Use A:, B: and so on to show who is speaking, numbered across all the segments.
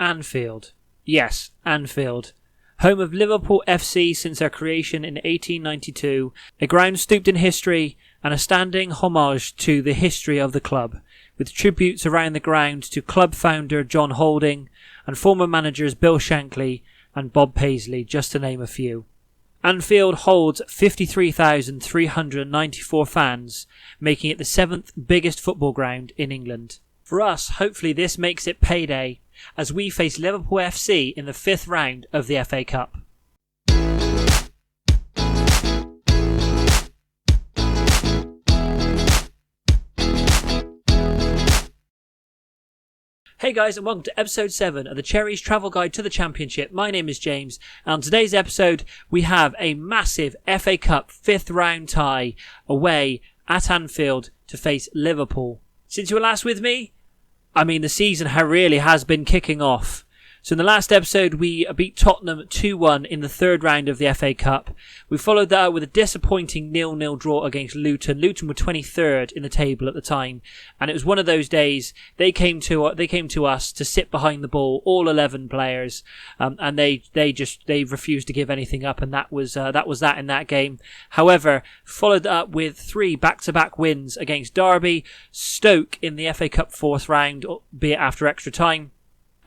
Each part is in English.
A: Anfield. Yes, Anfield. Home of Liverpool FC since their creation in 1892, a ground steeped in history and a standing homage to the history of the club, with tributes around the ground to club founder John Houlding and former managers Bill Shankly and Bob Paisley, just to name a few. Anfield holds 53,394 fans, making it the 7th biggest football ground in England. For us, hopefully this makes it payday as we face Liverpool FC in the 5th round of the FA Cup. Hey guys, and welcome to episode 7 of the Cherries Travel Guide to the Championship. My name is James, and on today's episode we have a massive FA Cup 5th round tie away at Anfield to face Liverpool. Since you were last with me, the season really has been kicking off. So in the last episode, we beat Tottenham 2-1 in the 3rd round of the FA Cup. We followed that up with a disappointing 0-0 draw against Luton. Luton were 23rd in the table at the time, and it was one of those days they came to us to sit behind the ball, all 11 players, and they refused to give anything up, and that was that in that game. However, followed up with 3 back-to-back wins against Derby, Stoke in the FA Cup 4th round, be it after extra time,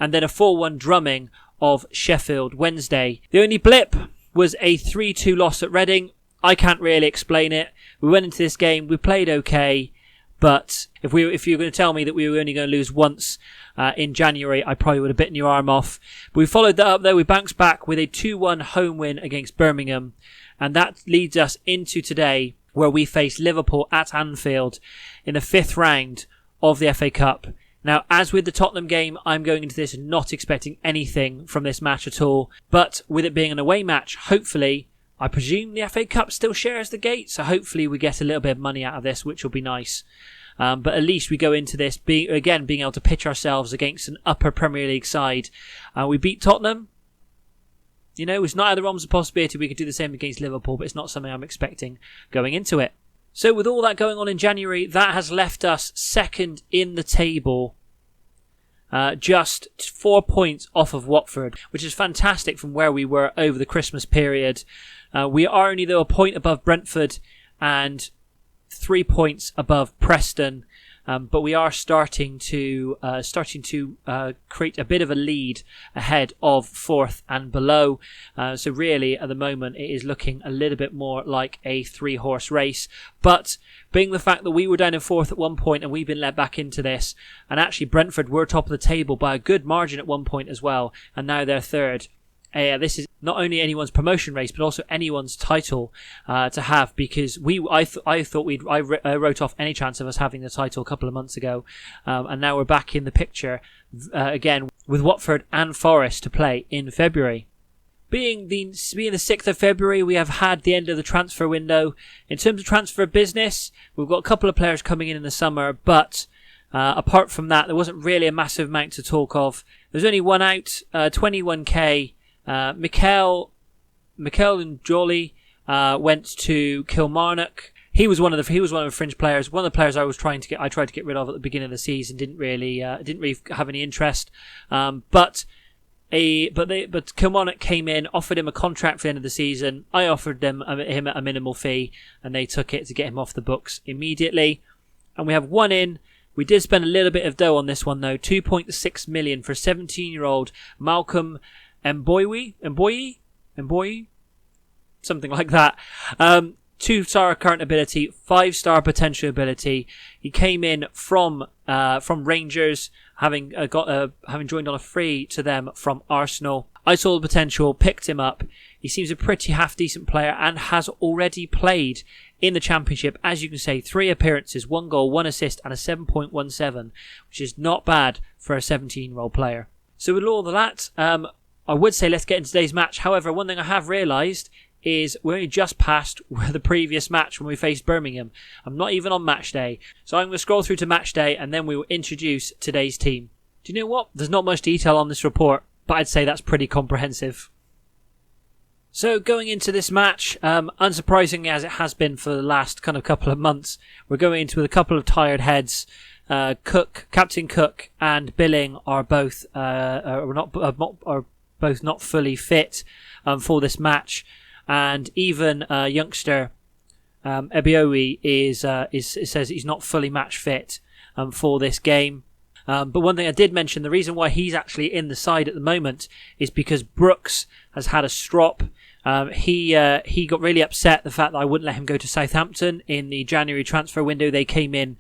A: and then a 4-1 drumming of Sheffield Wednesday. The only blip was a 3-2 loss at Reading. I can't really explain it. We went into this game, we played okay, but if you were going to tell me that we were only going to lose once in January, I probably would have bitten your arm off. But we followed that up though. We bounced back with a 2-1 home win against Birmingham, and that leads us into today, where we face Liverpool at Anfield in the 5th round of the FA Cup. Now, as with the Tottenham game, I'm going into this not expecting anything from this match at all. But with it being an away match, hopefully, I presume the FA Cup still shares the gate. So hopefully we get a little bit of money out of this, which will be nice. But at least we go into this being able to pitch ourselves against an upper Premier League side. We beat Tottenham. It was not out of the realms of possibility we could do the same against Liverpool, but it's not something I'm expecting going into it. So with all that going on in January, that has left us 2nd in the table, just 4 points off of Watford, which is fantastic from where we were over the Christmas period. We are only though a point above Brentford and 3 points above Preston, but we are starting to create a bit of a lead ahead of 4th and below. So really, at the moment, it is looking a little bit more like a 3-horse race. But being the fact that we were down in 4th at one point and we've been led back into this, and actually Brentford were top of the table by a good margin at one point as well, and now they're 3rd. This is not only anyone's promotion race, but also anyone's title to have, because I wrote off any chance of us having the title a couple of months ago, and now we're back in the picture again with Watford and Forest to play in February. Being the 6th of February, we have had the end of the transfer window. In terms of transfer business, we've got a couple of players coming in the summer, but apart from that, there wasn't really a massive amount to talk of. There's only one out, 21k. Mikel and Jolly went to Kilmarnock. He was one of the fringe players. One of the players I tried to get rid of at the beginning of the season. Didn't really have any interest. But Kilmarnock came in, offered him a contract for the end of the season. I offered him a minimal fee, and they took it to get him off the books immediately. And we have one in. We did spend a little bit of dough on this one though. 2.6 million for 17-year-old Malcolm Mboyi, something like that. 2-star current ability, 5-star potential ability. He came in from Rangers, having joined on a free to them from Arsenal. I saw the potential, picked him up. He seems a pretty half-decent player and has already played in the Championship. As you can say, 3 appearances, 1 goal, 1 assist and a 7.17, which is not bad for a 17-year-old player. So with all of that, I would say let's get into today's match. However, one thing I have realised is we're only just past the previous match when we faced Birmingham. I'm not even on match day. So I'm going to scroll through to match day and then we will introduce today's team. Do you know what? There's not much detail on this report, but I'd say that's pretty comprehensive. So going into this match, unsurprisingly as it has been for the last kind of couple of months, we're going into with a couple of tired heads. Captain Cook and Billing are both both not fully fit for this match, and even youngster Ebiowi says he's not fully match fit for this game. But one thing I did mention, the reason why he's actually in the side at the moment is because Brooks has had a strop. He got really upset the fact that I wouldn't let him go to Southampton in the January transfer window. They came in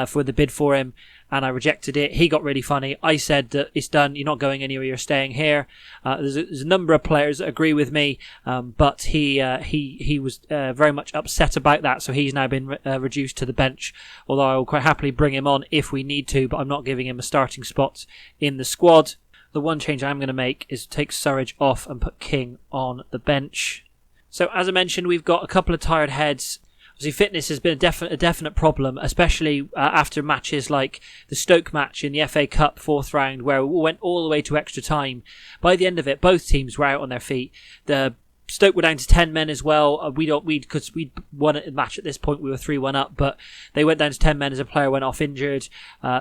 A: for the bid for him, and I rejected it. He got really funny. I said that it's done. You're not going anywhere. You're staying here. There's a number of players that agree with me, but he was very much upset about that. So he's now been reduced to the bench. Although I will quite happily bring him on if we need to, but I'm not giving him a starting spot in the squad. The one change I'm going to make is to take Surridge off and put King on the bench. So as I mentioned, we've got a couple of tired heads. Obviously, fitness has been a definite problem, especially after matches like the Stoke match in the FA Cup 4th round, where we went all the way to extra time. By the end of it, both teams were out on their feet. The Stoke were down to 10 men as well. Because we'd won the match at this point, we were 3-1 up, but they went down to 10 men as a player went off injured.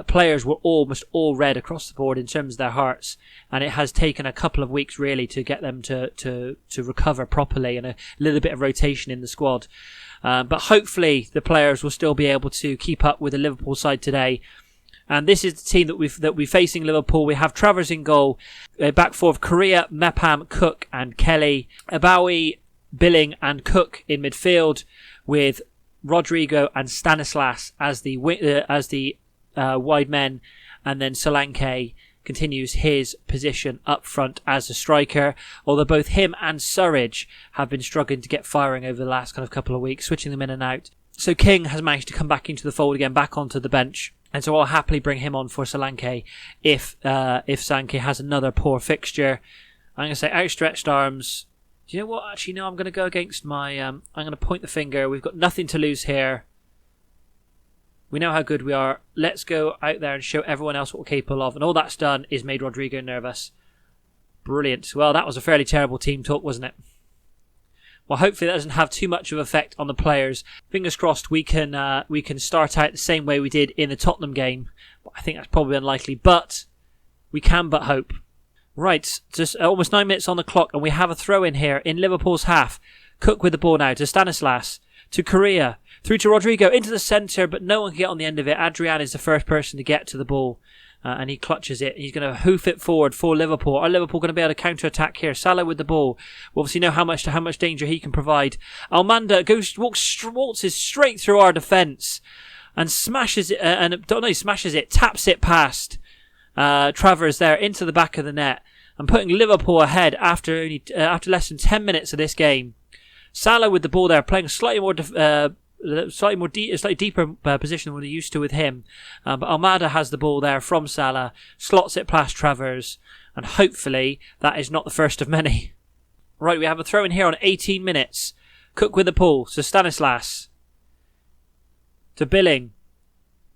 A: Players were almost all red across the board in terms of their hearts, and it has taken a couple of weeks really to get them to recover properly, and a little bit of rotation in the squad. But hopefully the players will still be able to keep up with the Liverpool side today. And this is the team that we're facing Liverpool. We have Travers in goal, back four of Correa, Mepham, Cook and Kelly, Abawi, Billing and Cook in midfield, with Rodrigo and Stanislas as the wide men, and then Solanke continues his position up front as a striker, although both him and Surridge have been struggling to get firing over the last kind of couple of weeks, switching them in and out. So King has managed to come back into the fold again, back onto the bench, and so I'll happily bring him on for Solanke if Solanke has another poor fixture. I'm going to say outstretched arms. Do you know what? Actually, no, I'm going to go against my... I'm going to point the finger. We've got nothing to lose here. We know how good we are. Let's go out there and show everyone else what we're capable of. And all that's done is made Rodrigo nervous. Brilliant. Well, that was a fairly terrible team talk, wasn't it? Well, hopefully that doesn't have too much of an effect on the players. Fingers crossed we can start out the same way we did in the Tottenham game. I think that's probably unlikely, but we can but hope. Right, just almost 9 minutes on the clock, and we have a throw in here in Liverpool's half. Cook with the ball now to Stanislas, to Correa, through to Rodrigo, into the centre, but no one can get on the end of it. Adrian is the first person to get to the ball, and he clutches it. He's going to hoof it forward for Liverpool. Are Liverpool going to be able to counter-attack here? Salah with the ball. We obviously know how much danger he can provide. Almanda waltzes straight through our defence and smashes it, taps it past Travers there into the back of the net, and putting Liverpool ahead after less than 10 minutes of this game. Salah with the ball there, playing a slightly deeper position than we're used to with him. But Almada has the ball there from Salah, slots it past Travers, and hopefully that is not the first of many. Right, we have a throw in here on 18 minutes. Cook with the ball to Stanislas, to Billing,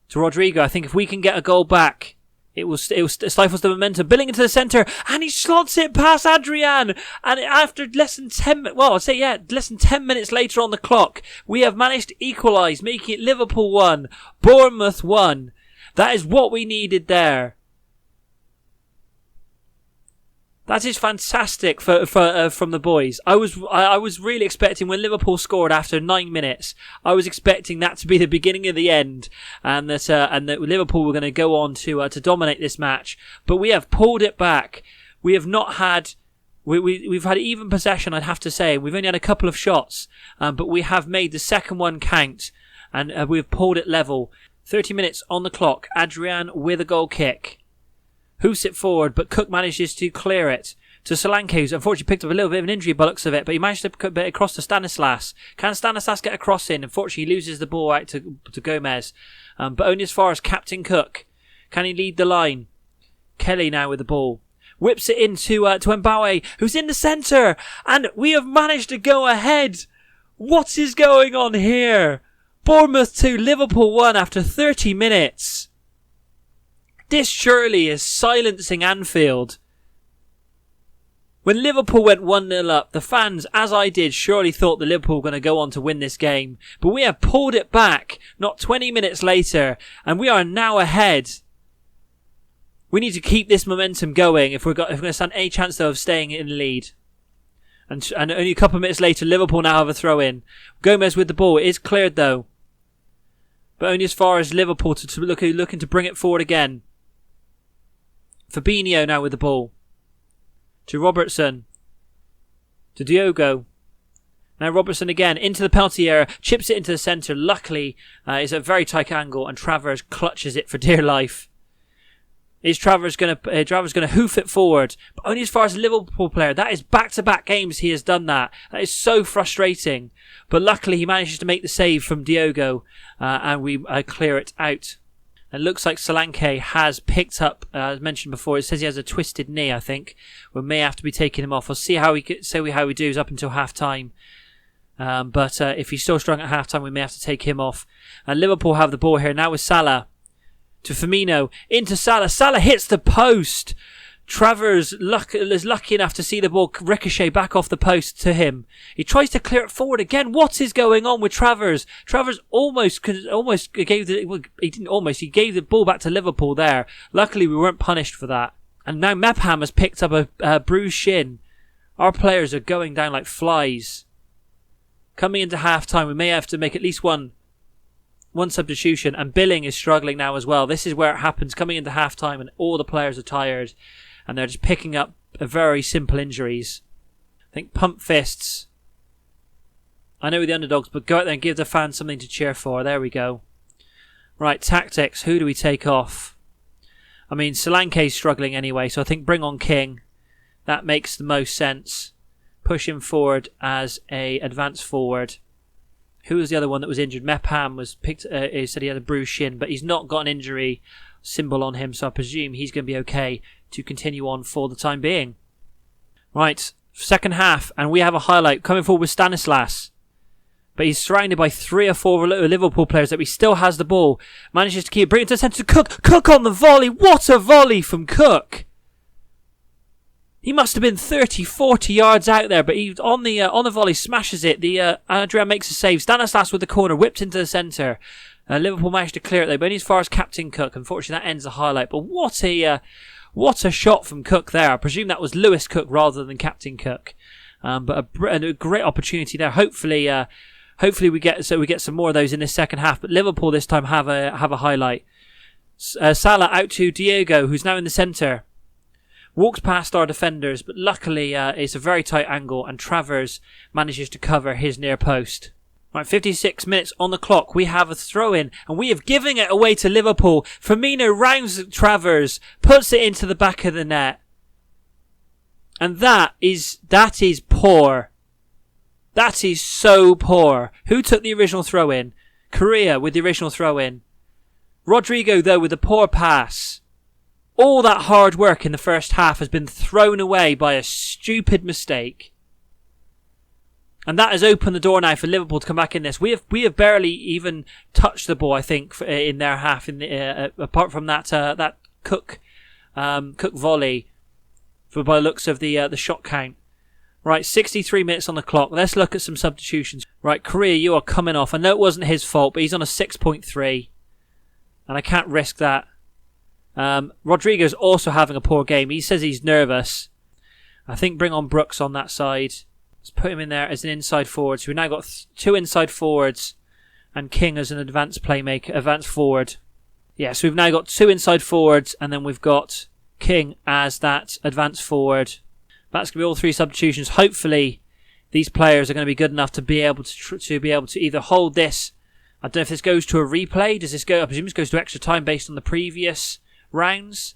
A: to Rodrigo. I think if we can get a goal back, it stifles the momentum. Billing into the centre, and he slots it past Adrian. And after less than 10 minutes later on the clock, we have managed to equalise, making it Liverpool 1, Bournemouth 1. That is what we needed there. That is fantastic from the boys. I was really expecting, when Liverpool scored after 9 minutes, I was expecting that to be the beginning of the end, and that Liverpool were going to go on to dominate this match. But we have pulled it back. We have not had. We've had even possession, I'd have to say. We've only had a couple of shots, but we have made the second one count, and we've pulled it level. 30 minutes on the clock. Adrian with a goal kick. Hoofs it forward, but Cook manages to clear it to Solanke, who's unfortunately picked up a little bit of an injury by the looks of it, but he managed to put it across to Stanislas. Can Stanislas get a cross in? Unfortunately, he loses the ball out to Gomez, but only as far as Captain Cook. Can he lead the line? Kelly now with the ball. Whips it into Mbawe, who's in the centre, and we have managed to go ahead. What is going on here? Bournemouth 2, Liverpool 1 after 30 minutes. This surely is silencing Anfield. When Liverpool went 1-0 up, the fans, as I did, surely thought that Liverpool were going to go on to win this game. But we have pulled it back, not 20 minutes later, and we are now ahead. We need to keep this momentum going if we're going to stand any chance, though, of staying in the lead. And only a couple of minutes later, Liverpool now have a throw-in. Gomez with the ball. It is cleared, though. But only as far as Liverpool looking to bring it forward again. Fabinho now with the ball. To Robertson. To Diogo. Now Robertson again into the penalty area. Chips it into the centre. Luckily, it's a very tight angle and Travers clutches it for dear life. Is Travers going to hoof it forward? But only as far as a Liverpool player. That is back-to-back games he has done that. That is so frustrating. But luckily he manages to make the save from Diogo. And we clear it out. It looks like Solanke has picked up, as mentioned before, it says he has a twisted knee, I think. We may have to be taking him off. We'll see how he does up until half-time. But if he's still strong at half-time, we may have to take him off. And Liverpool have the ball here now with Salah. To Firmino. Into Salah. Salah hits the post. Travers is lucky enough to see the ball ricochet back off the post to him. He tries to clear it forward again. What is going on with Travers? Travers he gave the ball back to Liverpool there. Luckily we weren't punished for that. And now Mepham has picked up a bruised shin. Our players are going down like flies. Coming into half time, we may have to make at least one substitution, and Billing is struggling now as well. This is where it happens, coming into half time and all the players are tired and they're just picking up very simple injuries. I think pump fists. I know we're the underdogs, but go out there and give the fans something to cheer for. There we go. Right, tactics. Who do we take off? I mean, Solanke's struggling anyway, so I think bring on King. That makes the most sense. Push him forward as a advance forward. Who was the other one that was injured? Mepham was picked. He said he had a bruised shin, but he's not got an injury symbol on him, so I presume he's going to be okay to continue on for the time being. Right, second half, and we have a highlight coming forward with Stanislas. But he's surrounded by 3 or 4 Liverpool players that he still has the ball. Manages to bring it to the centre to Cook. Cook on the volley. What a volley from Cook. He must have been 30, 40 yards out there, but he on the volley smashes it. Adrian makes a save. Stanislas with the corner, whipped into the centre. Liverpool managed to clear it though, but only as far as Captain Cook. Unfortunately, that ends the highlight. But what a shot from Cook there. I presume that was Lewis Cook rather than Captain Cook. But a great opportunity there. Hopefully we get some more of those in this second half. But Liverpool this time have a highlight. Salah out to Diego, who's now in the centre. Walks past our defenders, but luckily it's a very tight angle and Travers manages to cover his near post. Right, 56 minutes on the clock. We have a throw-in and we have given it away to Liverpool. Firmino rounds Travers, puts it into the back of the net. And that is poor. That is so poor. Who took the original throw-in? Correa with the original throw-in. Rodrigo, though, with a poor pass. All that hard work in the first half has been thrown away by a stupid mistake. And that has opened the door now for Liverpool to come back in this. We have barely even touched the ball, I think, in their half. Apart from that Cook volley, by the looks of the shot count. Right, 63 minutes on the clock. Let's look at some substitutions. Right, Correa, you are coming off. I know it wasn't his fault, but he's on a 6.3, and I can't risk that. Rodrigo's also having a poor game. He says he's nervous. I think bring on Brooks on that side. Let's put him in there as an inside forward. So we've now got 2 inside forwards and King as an advanced forward. Yeah, so we've now got 2 inside forwards and then we've got King as that advanced forward. That's going to be all 3 substitutions. Hopefully these players are going to be good enough to be able to either hold this. I don't know if this goes to a replay. Does this go? I presume this goes to extra time based on the previous rounds.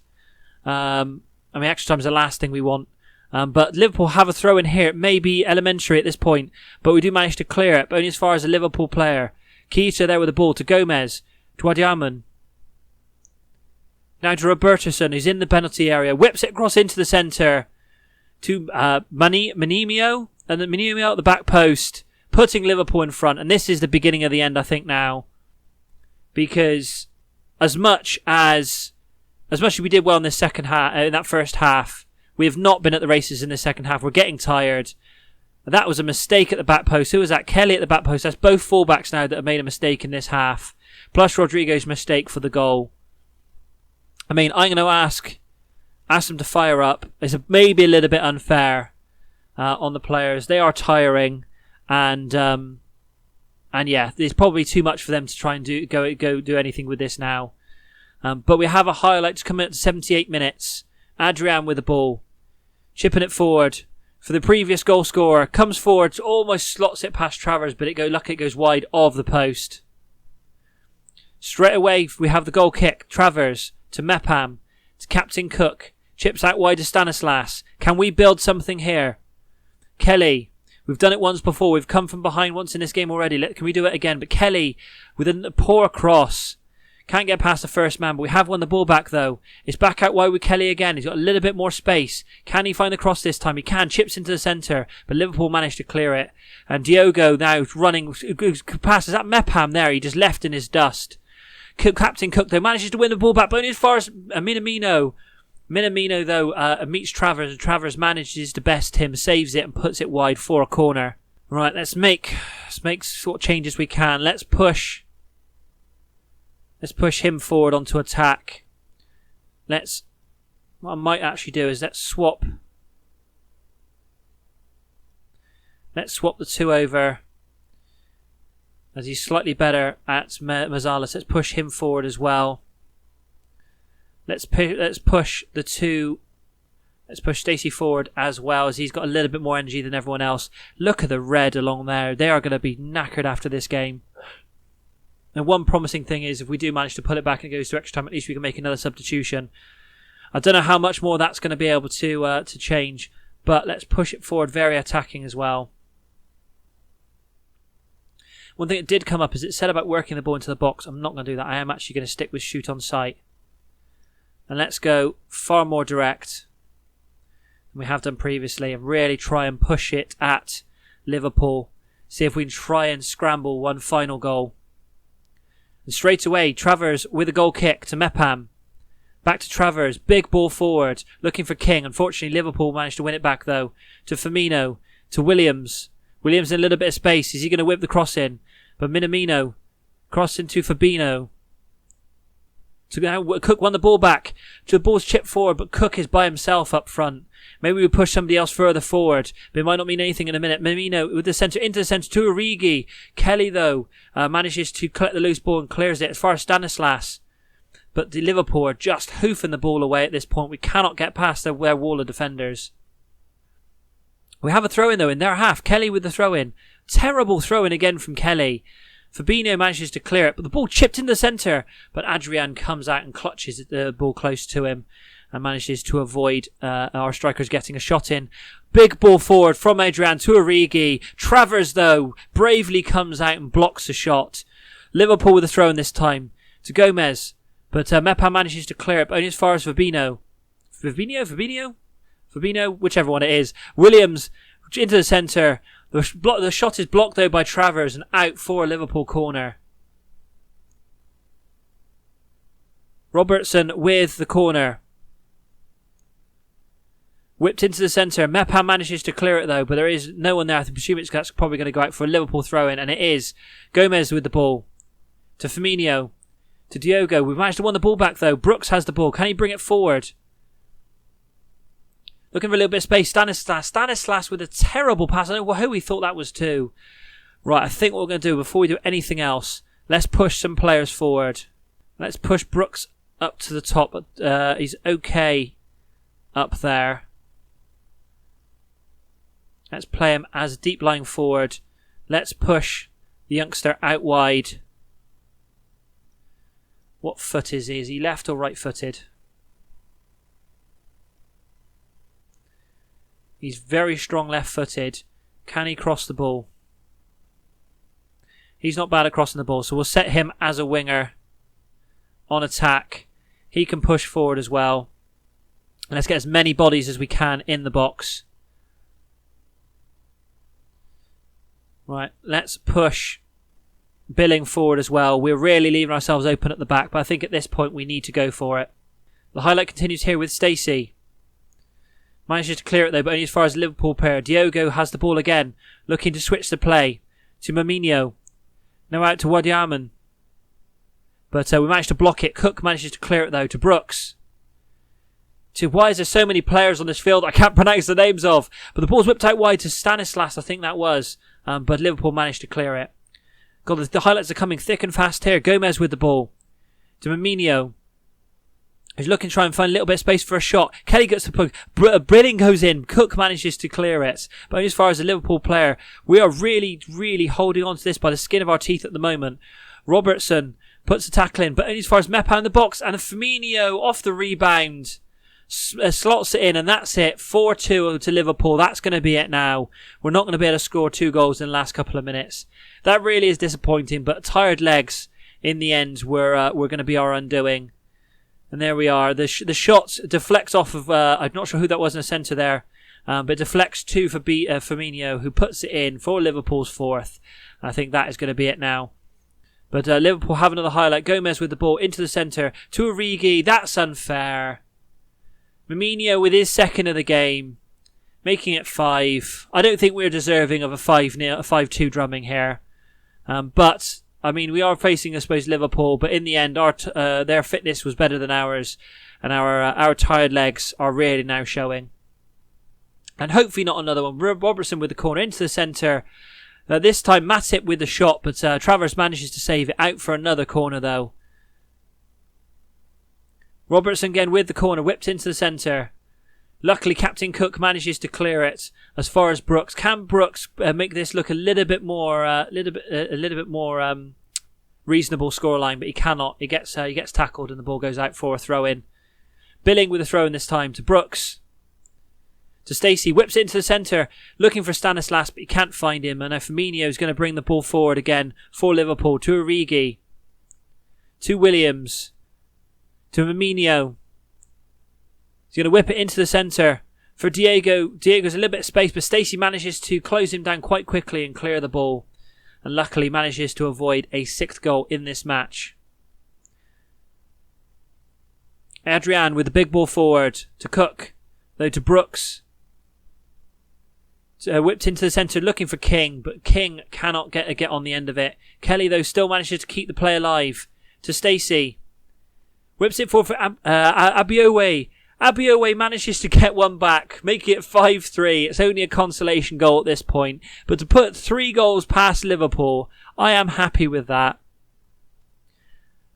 A: Extra time is the last thing we want. But Liverpool have a throw in here. It may be elementary at this point, but we do manage to clear it, but only as far as a Liverpool player. Keita there with the ball to Gomez, to Adiaman. Now to Robertson, who's in the penalty area. Whips it across into the centre to Minimio, and then Minimio at the back post, putting Liverpool in front. And this is the beginning of the end, I think, now. Because as much as we did well in this second half, in that first half, We have not been at the races in the second half. We're getting tired. That was a mistake at the back post. Who was that? Kelly at the back post. That's both fullbacks now that have made a mistake in this half. Plus Rodrigo's mistake for the goal. I mean, I'm going to ask them to fire up. It's maybe a little bit unfair on the players. They are tiring, and yeah, there's probably too much for them to try and go do anything with this now. But we have a highlight to come in at 78 minutes. Adrian with the ball, chipping it forward for the previous goal scorer. Comes forward, almost slots it past Travers, but it goes wide of the post. Straight away, we have the goal kick. Travers to Mepham, to Captain Cook. Chips out wide to Stanislas. Can we build something here? Kelly. We've done it once before. We've come from behind once in this game already. Can we do it again? But Kelly with a poor cross. Can't get past the first man, but we have won the ball back though. It's back out wide with Kelly again. He's got a little bit more space. Can he find the cross this time? He can. Chips into the centre, but Liverpool managed to clear it. And Diogo now running past. Is that Mepham there? He just left in his dust. Captain Cook though manages to win the ball back, but only as far as Minamino. Minamino though meets Travers, and Travers manages to best him, saves it and puts it wide for a corner. Right, let's make sort of changes we can. Let's push him forward onto attack. What I might actually do is let's swap the two over, as he's slightly better at Mazalas. Let's push him forward as well. Let's push Stacey forward as well, as he's got a little bit more energy than everyone else. Look at the red along there. They are going to be knackered after this game. And one promising thing is, if we do manage to pull it back and it goes to extra time, at least we can make another substitution. I don't know how much more that's going to be able to change, but let's push it forward, very attacking as well. One thing that did come up is it said about working the ball into the box. I'm not going to do that. I am actually going to stick with shoot on sight. And let's go far more direct than we have done previously and really try and push it at Liverpool. See if we can try and scramble one final goal. And straight away, Travers with a goal kick to Mepham. Back to Travers. Big ball forward. Looking for King. Unfortunately, Liverpool managed to win it back, though. To Firmino. To Williams. Williams in a little bit of space. Is he going to whip the cross in? But Minamino. Cross into Fabinho. Cook won the ball back. The ball's chipped forward, but Cook is by himself up front. Maybe we push somebody else further forward, but it might not mean anything in a minute. Minamino with the centre, into the centre to Origi. Kelly, though, manages to collect the loose ball and clears it as far as Stanislas. But the Liverpool are just hoofing the ball away at this point. We cannot get past their wall of defenders. We have a throw-in, though, in their half. Kelly with the throw-in. Terrible throw-in again from Kelly. Fabinho manages to clear it, but the ball chipped in the centre. But Adrian comes out and clutches the ball close to him and manages to avoid our strikers getting a shot in. Big ball forward from Adrian to Origi. Travers, though, bravely comes out and blocks the shot. Liverpool with a throw-in this time to Gomez. But Mepham manages to clear it, but only as far as Fabinho. Fabinho, whichever one it is. Williams into the centre. The shot is blocked, though, by Travers and out for a Liverpool corner. Robertson with the corner. Whipped into the centre. Mepham manages to clear it, though, but there is no one there. I presume that's probably going to go out for a Liverpool throw-in, and it is. Gomez with the ball. To Firmino. To Diogo. We've managed to win the ball back, though. Brooks has the ball. Can he bring it forward? Looking for a little bit of space. Stanislas with a terrible pass. I don't know who he thought that was to. Right, I think what we're going to do before we do anything else, let's push some players forward. Let's push Brooks up to the top. He's okay up there. Let's play him as a deep lying forward. Let's push the youngster out wide. What foot is he? Is he left or right footed? He's very strong left-footed. Can he cross the ball? He's not bad at crossing the ball, so we'll set him as a winger on attack. He can push forward as well. And let's get as many bodies as we can in the box. Right, let's push Billing forward as well. We're really leaving ourselves open at the back, but I think at this point we need to go for it. The highlight continues here with Stacey. Manages to clear it though, but only as far as the Liverpool player. Diogo has the ball again, looking to switch the play to Firmino. Now out to Wadiaman. But we managed to block it. Cook manages to clear it though to Brooks. Why is there so many players on this field I can't pronounce the names of? But the ball's whipped out wide to Stanislas, I think that was. But Liverpool managed to clear it. God, the highlights are coming thick and fast here. Gomez with the ball. To Firmino. He's looking to try and find a little bit of space for a shot. Kelly gets the puck. Brilling goes in. Cook manages to clear it. But as far as the Liverpool player, we are really, really holding on to this by the skin of our teeth at the moment. Robertson puts the tackle in, but only as far as Mepa in the box. And Firmino off the rebound. Slots it in, and that's it. 4-2 to Liverpool. That's going to be it now. We're not going to be able to score 2 goals in the last couple of minutes. That really is disappointing, but tired legs in the end were going to be our undoing. And there we are. The shot deflects off of, I'm not sure who that was in the centre there, but deflects to Firmino, who puts it in for Liverpool's 4th. I think that is going to be it now. But Liverpool have another highlight. Gomez with the ball into the centre to Origi. That's unfair. Firmino with his 2nd of the game, making it 5. I don't think we're deserving of a 5-2 drumming here. But, I mean, we are facing, I suppose, Liverpool, but in the end, their fitness was better than ours, and our tired legs are really now showing. And hopefully not another one. Robertson with the corner into the centre. This time, Matip with the shot, but Travers manages to save it out for another corner, though. Robertson again with the corner, whipped into the centre. Luckily, Captain Cook manages to clear it as far as Brooks. Can Brooks make this look a little bit more reasonable scoreline? But he cannot. He gets tackled and the ball goes out for a throw in. Billing with a throw in this time to Brooks. To Stacey, whips it into the centre, looking for Stanislas, but he can't find him. And now Firmino is going to bring the ball forward again for Liverpool to Origi, to Williams. To Firmino. He's going to whip it into the centre for Diego. Diego's a little bit of space, but Stacey manages to close him down quite quickly and clear the ball. And luckily manages to avoid a 6th goal in this match. Adrian with the big ball forward to Cook. Though to Brooks. Whipped into the centre looking for King, but King cannot get on the end of it. Kelly though still manages to keep the play alive. To Stacey. Whips it forward for Abiowe. Abiowe manages to get one back, making it 5-3. It's only a consolation goal at this point. But to put 3 goals past Liverpool, I am happy with that.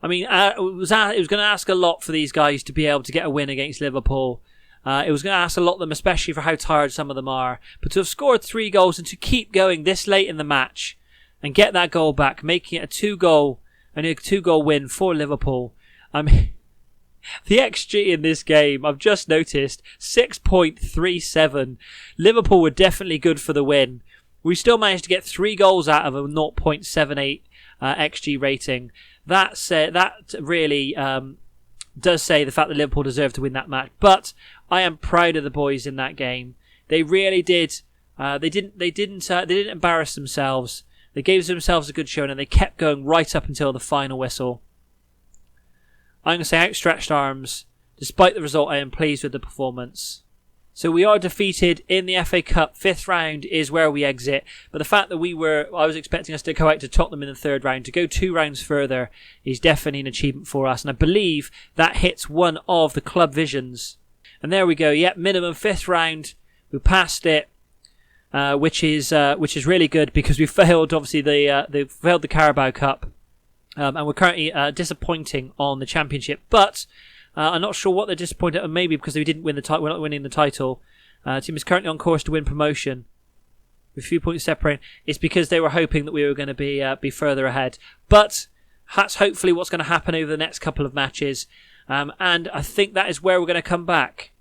A: I mean, it was going to ask a lot for these guys to be able to get a win against Liverpool. It was going to ask a lot of them, especially for how tired some of them are. But to have scored 3 goals and to keep going this late in the match and get that goal back, making it a 2-goal win for Liverpool. I mean, the XG in this game, I've just noticed, 6.37. Liverpool were definitely good for the win. We still managed to get 3 goals out of a 0.78 XG rating. That really does say the fact that Liverpool deserved to win that match. But I am proud of the boys in that game. They really did. They didn't embarrass themselves. They gave themselves a good showing and they kept going right up until the final whistle. I'm going to say outstretched arms. Despite the result, I am pleased with the performance. So we are defeated in the FA Cup. 5th round is where we exit. But the fact that I was expecting us to go out to Tottenham in the 3rd round. To go 2 rounds further is definitely an achievement for us. And I believe that hits one of the club visions. And there we go. Yep, minimum 5th round. We passed it. Which is really good because we failed, obviously, they failed the Carabao Cup. And we're currently disappointing on the Championship. But I'm not sure what they're disappointed at. Maybe because they didn't win the title. We're not winning the title. The team is currently on course to win promotion. With a few points separating. It's because they were hoping that we were going to be further ahead. But that's hopefully what's going to happen over the next couple of matches. And I think that is where we're going to come back.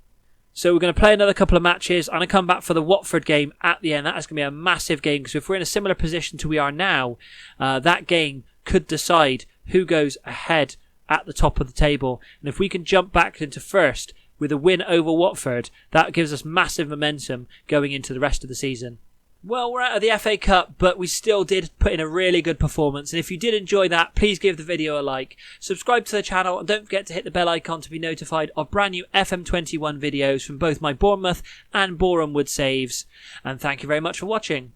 A: So we're going to play another couple of matches. I'm going to come back for the Watford game at the end. That is going to be a massive game. Because if we're in a similar position to we are now, that game could decide who goes ahead at the top of the table. And if we can jump back into 1st with a win over Watford, that gives us massive momentum going into the rest of the season. Well, we're out of the FA Cup, but we still did put in a really good performance. And if you did enjoy that, please give the video a like. Subscribe to the channel and don't forget to hit the bell icon to be notified of brand new FM21 videos from both my Bournemouth and Boreham Wood saves. And thank you very much for watching.